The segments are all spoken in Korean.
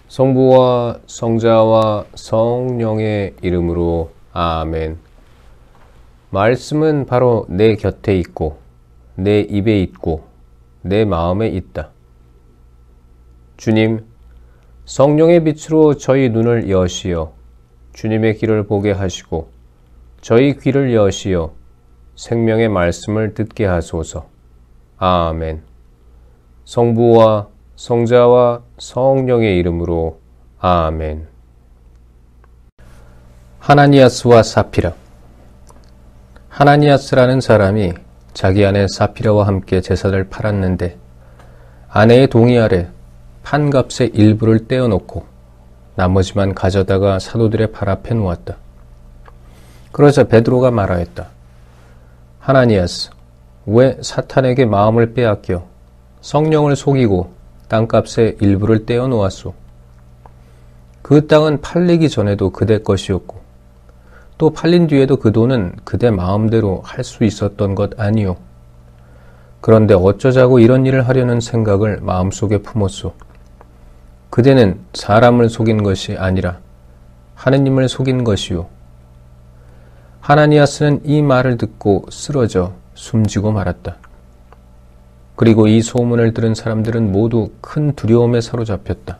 성부와 성자와 성령의 이름으로 아멘. 말씀은 바로 내 곁에 있고 내 입에 있고 내 마음에 있다. 주님, 성령의 빛으로 저희 눈을 여시어 주님의 길을 보게 하시고 저희 귀를 여시어 생명의 말씀을 듣게 하소서. 아멘. 성부와 성자와 성령의 이름으로 아멘. 하나니아스와 사피라. 하나니아스라는 사람이 자기 아내 사피라와 함께 제사를 팔았는데 아내의 동의 아래 판값의 일부를 떼어놓고 나머지만 가져다가 사도들의 발 앞에 놓았다. 그러자 베드로가 말하였다. 하나니아스, 왜 사탄에게 마음을 빼앗겨 성령을 속이고 땅값의 일부를 떼어놓았소? 그 땅은 팔리기 전에도 그대 것이었고 또 팔린 뒤에도 그 돈은 그대 마음대로 할 수 있었던 것 아니오. 그런데 어쩌자고 이런 일을 하려는 생각을 마음속에 품었소? 그대는 사람을 속인 것이 아니라 하느님을 속인 것이오. 하나니아스는 이 말을 듣고 쓰러져 숨지고 말았다. 그리고 이 소문을 들은 사람들은 모두 큰 두려움에 사로잡혔다.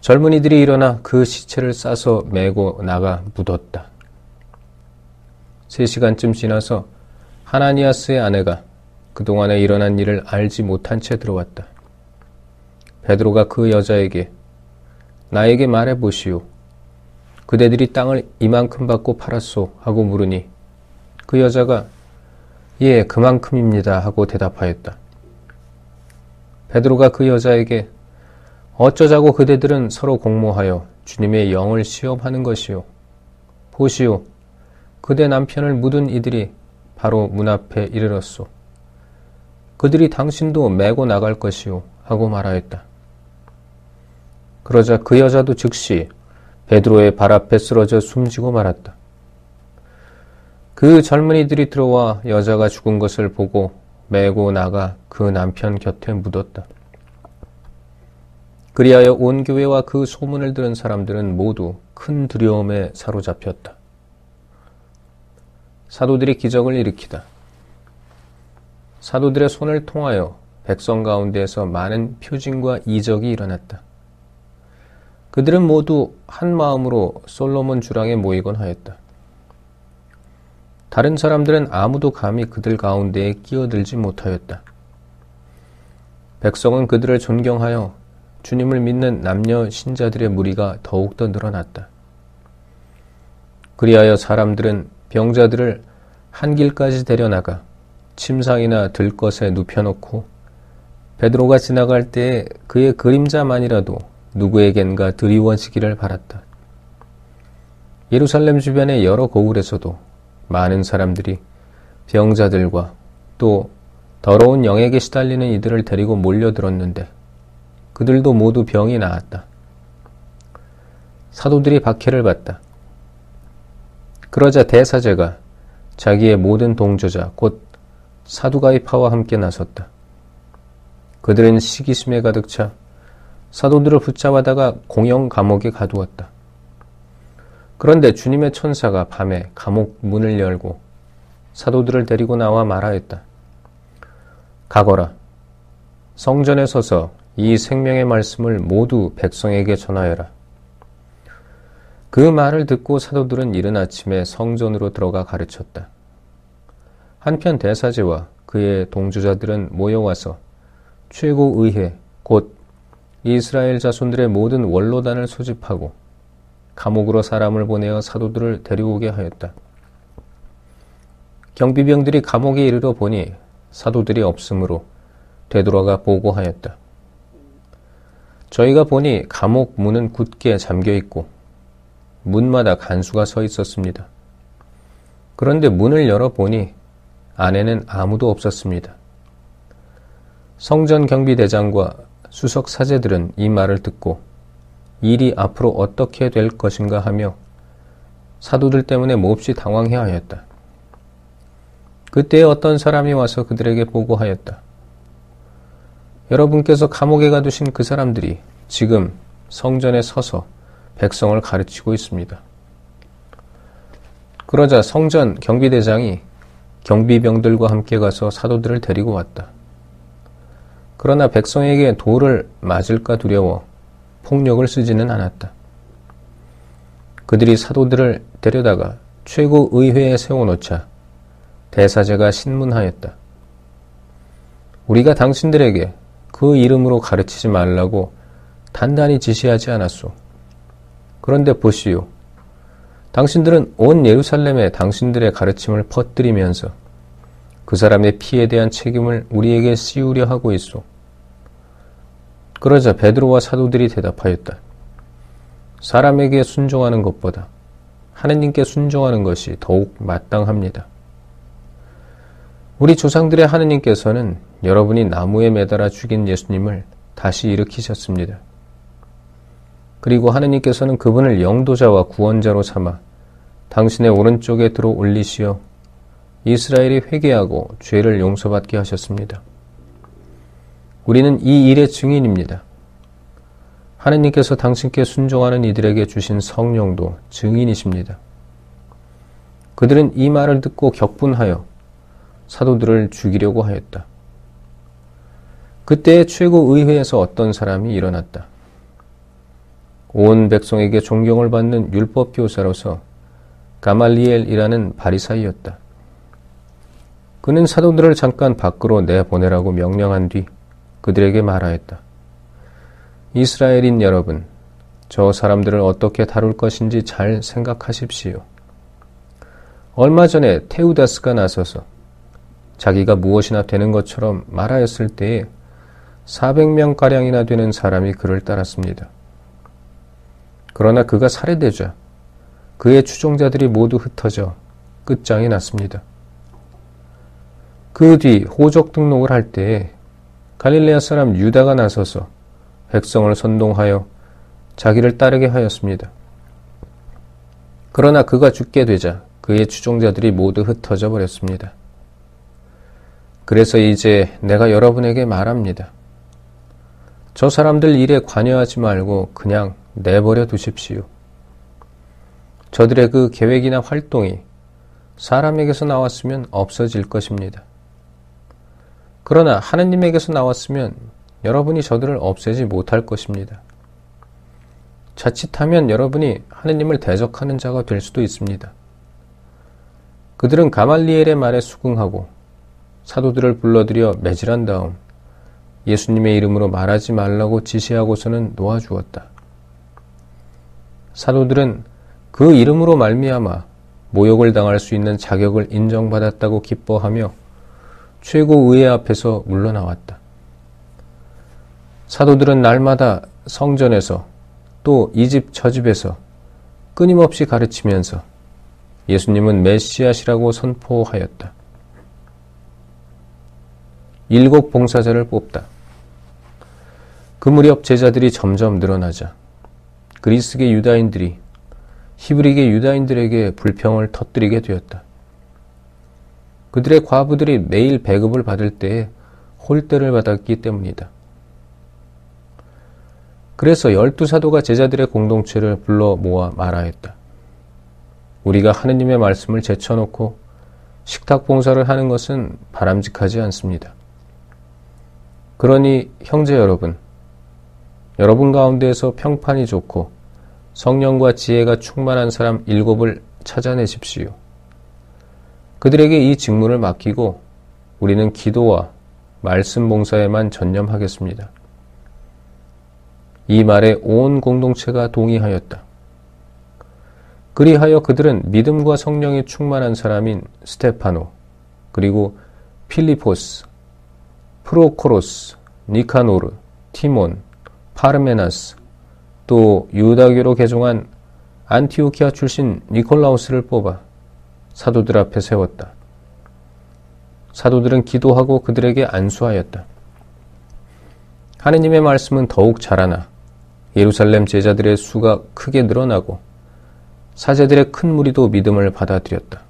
젊은이들이 일어나 그 시체를 싸서 메고 나가 묻었다. 3시간쯤 지나서 하나니아스의 아내가 그동안에 일어난 일을 알지 못한 채 들어왔다. 베드로가 그 여자에게 나에게 말해보시오. 그대들이 땅을 이만큼 받고 팔았소 하고 물으니 그 여자가 예, 그만큼입니다 하고 대답하였다. 베드로가 그 여자에게 어쩌자고 그대들은 서로 공모하여 주님의 영을 시험하는 것이요. 보시오, 그대 남편을 묻은 이들이 바로 문 앞에 이르렀소. 그들이 당신도 메고 나갈 것이요 하고 말하였다. 그러자 그 여자도 즉시 베드로의 발 앞에 쓰러져 숨지고 말았다. 그 젊은이들이 들어와 여자가 죽은 것을 보고 메고 나가 그 남편 곁에 묻었다. 그리하여 온 교회와 그 소문을 들은 사람들은 모두 큰 두려움에 사로잡혔다. 사도들이 기적을 일으키다. 사도들의 손을 통하여 백성 가운데에서 많은 표징과 이적이 일어났다. 그들은 모두 한 마음으로 솔로몬 주랑에 모이곤 하였다. 다른 사람들은 아무도 감히 그들 가운데에 끼어들지 못하였다. 백성은 그들을 존경하여 주님을 믿는 남녀 신자들의 무리가 더욱더 늘어났다. 그리하여 사람들은 병자들을 한 길까지 데려나가 침상이나 들것에 눕혀놓고 베드로가 지나갈 때에 그의 그림자만이라도 누구에겐가 드리워지기를 바랐다. 예루살렘 주변의 여러 고을에서도 많은 사람들이 병자들과 또 더러운 영에게 시달리는 이들을 데리고 몰려들었는데 그들도 모두 병이 나았다. 사도들이 박해를 받다. 그러자 대사제가 자기의 모든 동조자 곧 사두가이파와 함께 나섰다. 그들은 시기심에 가득 차 사도들을 붙잡아다가 공영 감옥에 가두었다. 그런데 주님의 천사가 밤에 감옥 문을 열고 사도들을 데리고 나와 말하였다. 가거라. 성전에 서서 이 생명의 말씀을 모두 백성에게 전하여라. 그 말을 듣고 사도들은 이른 아침에 성전으로 들어가 가르쳤다. 한편 대사제와 그의 동조자들은 모여와서 최고의회 곧 이스라엘 자손들의 모든 원로단을 소집하고 감옥으로 사람을 보내어 사도들을 데려오게 하였다. 경비병들이 감옥에 이르러 보니 사도들이 없으므로 되돌아가 보고하였다. 저희가 보니 감옥 문은 굳게 잠겨 있고 문마다 간수가 서 있었습니다. 그런데 문을 열어보니 안에는 아무도 없었습니다. 성전 경비대장과 수석 사제들은 이 말을 듣고 일이 앞으로 어떻게 될 것인가 하며 사도들 때문에 몹시 당황해하였다. 그때 어떤 사람이 와서 그들에게 보고하였다. 여러분께서 감옥에 가두신 그 사람들이 지금 성전에 서서 백성을 가르치고 있습니다. 그러자 성전 경비대장이 경비병들과 함께 가서 사도들을 데리고 왔다. 그러나 백성에게 돌을 맞을까 두려워 폭력을 쓰지는 않았다. 그들이 사도들을 데려다가 최고의회에 세워놓자 대사제가 신문하였다. 우리가 당신들에게 그 이름으로 가르치지 말라고 단단히 지시하지 않았소. 그런데 보시오. 당신들은 온 예루살렘에 당신들의 가르침을 퍼뜨리면서 그 사람의 피에 대한 책임을 우리에게 씌우려 하고 있소. 그러자 베드로와 사도들이 대답하였다. 사람에게 순종하는 것보다 하느님께 순종하는 것이 더욱 마땅합니다. 우리 조상들의 하느님께서는 여러분이 나무에 매달아 죽인 예수님을 다시 일으키셨습니다. 그리고 하느님께서는 그분을 영도자와 구원자로 삼아 당신의 오른쪽에 들어 올리시어 이스라엘이 회개하고 죄를 용서받게 하셨습니다. 우리는 이 일의 증인입니다. 하느님께서 당신께 순종하는 이들에게 주신 성령도 증인이십니다. 그들은 이 말을 듣고 격분하여 사도들을 죽이려고 하였다. 그때 최고의회에서 어떤 사람이 일어났다. 온 백성에게 존경을 받는 율법 교사로서 가말리엘이라는 바리사이였다. 그는 사도들을 잠깐 밖으로 내보내라고 명령한 뒤 그들에게 말하였다. 이스라엘인 여러분, 저 사람들을 어떻게 다룰 것인지 잘 생각하십시오. 얼마 전에 테우다스가 나서서 자기가 무엇이나 되는 것처럼 말하였을 때에 400명가량이나 되는 사람이 그를 따랐습니다. 그러나 그가 살해되자 그의 추종자들이 모두 흩어져 끝장이 났습니다. 그 뒤 호적 등록을 할 때에 갈릴레아 사람 유다가 나서서 백성을 선동하여 자기를 따르게 하였습니다. 그러나 그가 죽게 되자 그의 추종자들이 모두 흩어져 버렸습니다. 그래서 이제 내가 여러분에게 말합니다. 저 사람들 일에 관여하지 말고 그냥 내버려 두십시오. 저들의 그 계획이나 활동이 사람에게서 나왔으면 없어질 것입니다. 그러나 하느님에게서 나왔으면 여러분이 저들을 없애지 못할 것입니다. 자칫하면 여러분이 하느님을 대적하는 자가 될 수도 있습니다. 그들은 가말리엘의 말에 수긍하고 사도들을 불러들여 매질한 다음 예수님의 이름으로 말하지 말라고 지시하고서는 놓아주었다. 사도들은 그 이름으로 말미암아 모욕을 당할 수 있는 자격을 인정받았다고 기뻐하며 최고의회 앞에서 물러나왔다. 사도들은 날마다 성전에서 또 이 집 저 집에서 끊임없이 가르치면서 예수님은 메시아시라고 선포하였다. 7 봉사자를 뽑다. 그 무렵 제자들이 점점 늘어나자 그리스계 유다인들이 히브리계 유다인들에게 불평을 터뜨리게 되었다. 그들의 과부들이 매일 배급을 받을 때에 홀대를 받았기 때문이다. 그래서 12사도가 제자들의 공동체를 불러 모아 말하였다. 우리가 하느님의 말씀을 제쳐놓고 식탁 봉사를 하는 것은 바람직하지 않습니다. 그러니 형제 여러분, 여러분 가운데에서 평판이 좋고 성령과 지혜가 충만한 사람 7을 찾아내십시오. 그들에게 이 직무를 맡기고 우리는 기도와 말씀 봉사에만 전념하겠습니다. 이 말에 온 공동체가 동의하였다. 그리하여 그들은 믿음과 성령이 충만한 사람인 스테파노, 그리고 필리포스, 프로코로스, 니카노르, 티몬, 파르메나스, 또 유다교로 개종한 안티오키아 출신 니콜라우스를 뽑아 사도들 앞에 세웠다. 사도들은 기도하고 그들에게 안수하였다. 하느님의 말씀은 더욱 자라나 예루살렘 제자들의 수가 크게 늘어나고 사제들의 큰 무리도 믿음을 받아들였다.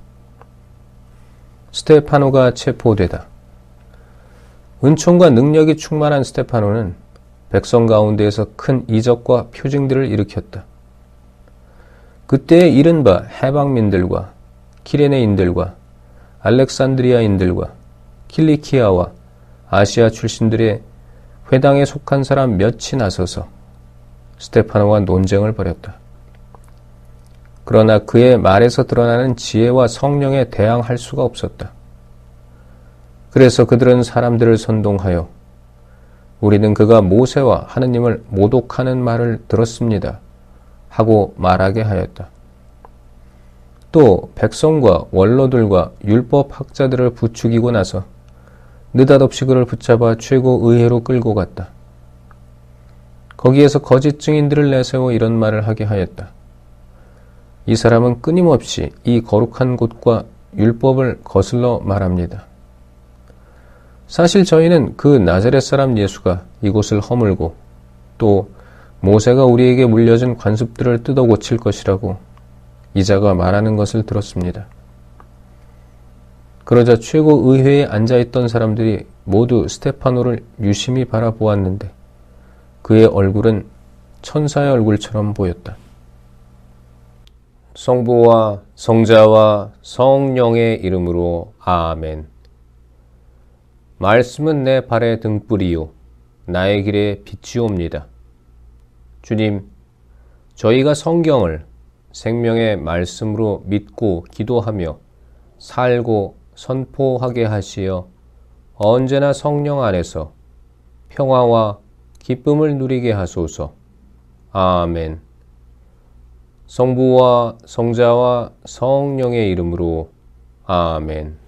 스테파노가 체포되다. 은총과 능력이 충만한 스테파노는 백성 가운데에서 큰 이적과 표징들을 일으켰다. 그때에 이른바 해방민들과 키레네인들과 알렉산드리아인들과 킬리키아와 아시아 출신들의 회당에 속한 사람 몇이 나서서 스테파노와 논쟁을 벌였다. 그러나 그의 말에서 드러나는 지혜와 성령에 대항할 수가 없었다. 그래서 그들은 사람들을 선동하여 우리는 그가 모세와 하느님을 모독하는 말을 들었습니다 하고 말하게 하였다. 또 백성과 원로들과 율법학자들을 부추기고 나서 느닷없이 그를 붙잡아 최고의회로 끌고 갔다. 거기에서 거짓 증인들을 내세워 이런 말을 하게 하였다. 이 사람은 끊임없이 이 거룩한 곳과 율법을 거슬러 말합니다. 사실 저희는 그 나자렛 사람 예수가 이곳을 허물고 또 모세가 우리에게 물려준 관습들을 뜯어 고칠 것이라고 이자가 말하는 것을 들었습니다. 그러자 최고의회에 앉아있던 사람들이 모두 스테파노를 유심히 바라보았는데 그의 얼굴은 천사의 얼굴처럼 보였다. 성부와 성자와 성령의 이름으로 아멘. 말씀은 내 발의 등불이요 나의 길에 빛이옵니다. 주님, 저희가 성경을 생명의 말씀으로 믿고 기도하며 살고 선포하게 하시어 언제나 성령 안에서 평화와 기쁨을 누리게 하소서. 아멘. 성부와 성자와 성령의 이름으로 아멘.